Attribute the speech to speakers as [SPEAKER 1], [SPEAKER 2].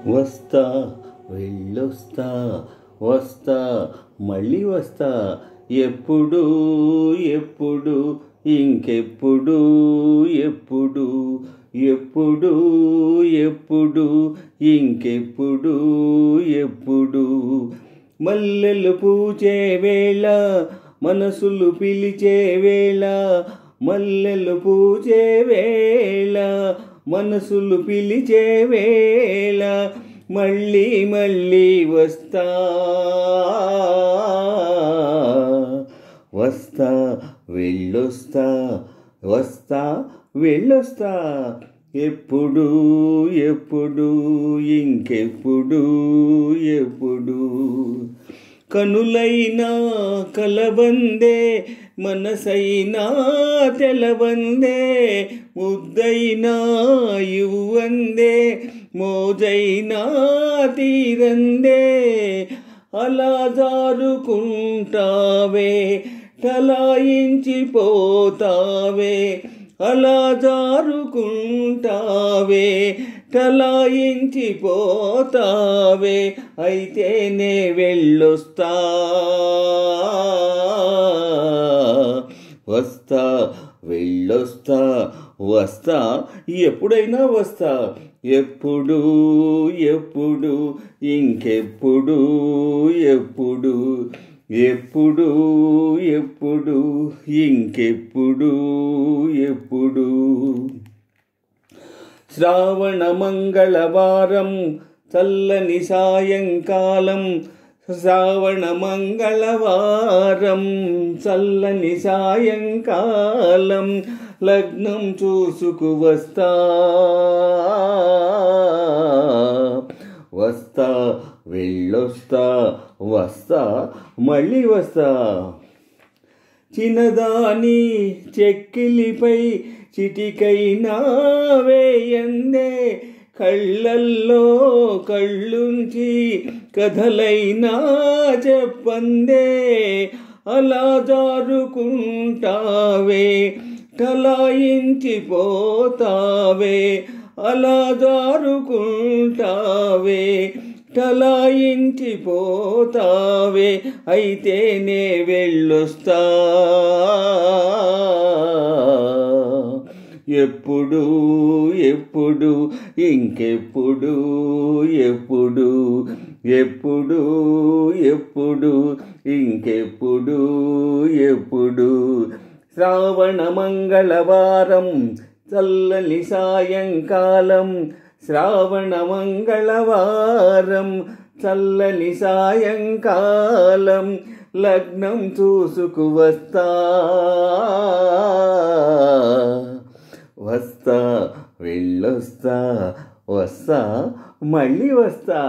[SPEAKER 1] వస్తా వెళ్ళొస్తా వస్తా మళ్ళీ వస్తా ఎప్పుడు ఎప్పుడు ఇంకెప్పుడు ఎప్పుడు ఎప్పుడు ఎప్పుడు ఇంకెప్పుడు ఎప్పుడు మల్లెలు పూచే వేళ మనసులు పిలిచే వేళ మల్లెలు పూచే వేళ మనసులు పిలిచే వేళ మళ్ళీ మళ్ళీ వస్తా వస్తా వెళ్ళొస్తా వస్తా వెళ్ళొస్తా ఎప్పుడు ఎప్పుడు ఇంకెప్పుడు ఎప్పుడు కనులైనా కలబందే మనసైనా తెలబందే ముద్దైనా ఇవ్వందే మోజైనా తీరందే అలా జారుకుంటావే టలాయించిపోతావే అలా జారుకుంటావే టలాయించిపోతావే అయితేనే వెళ్ళొస్తా వస్తా వెళ్ళొస్తా వస్తా ఎప్పుడైనా వస్తా ఎప్పుడు ఎప్పుడు ఇంకెప్పుడు ఎప్పుడు ఎప్పుడు ఎప్పుడు ఇంకెప్పుడు ఎప్పుడు శ్రావణ మంగళవారం చల్లని సాయంకాలం శ్రావణ మంగళవారం చల్లని సాయంకాలం లగ్నం చూసుకు వస్తా వస్తా వెళ్ళొస్తా వస్తా మళ్ళీ వస్తా చిన్నదాని చెక్కిలిపై చిటికైనా వేయందే కళ్ళల్లో కళ్ళుంచి కథలైనా చెప్పందే అలా జారుకుంటావే టలాయించిపోతావే అలా జారుకుంటావే టలాయించిపోతావే అయితేనే వెళ్ళొస్తా ఎప్పుడు ఎప్పుడు ఇంకెప్పుడు ఎప్పుడు ఎప్పుడు ఎప్పుడు ఇంకెప్పుడు ఎప్పుడు శ్రావణ మంగళవారం చల్లని సాయంకాలం శ్రావణ మంగళవారం చల్లని సాయంకాలం లగ్నం చూసుకు వస్తా వస్తా వెళ్ళొస్తా వస్తా మళ్ళీ వస్తా.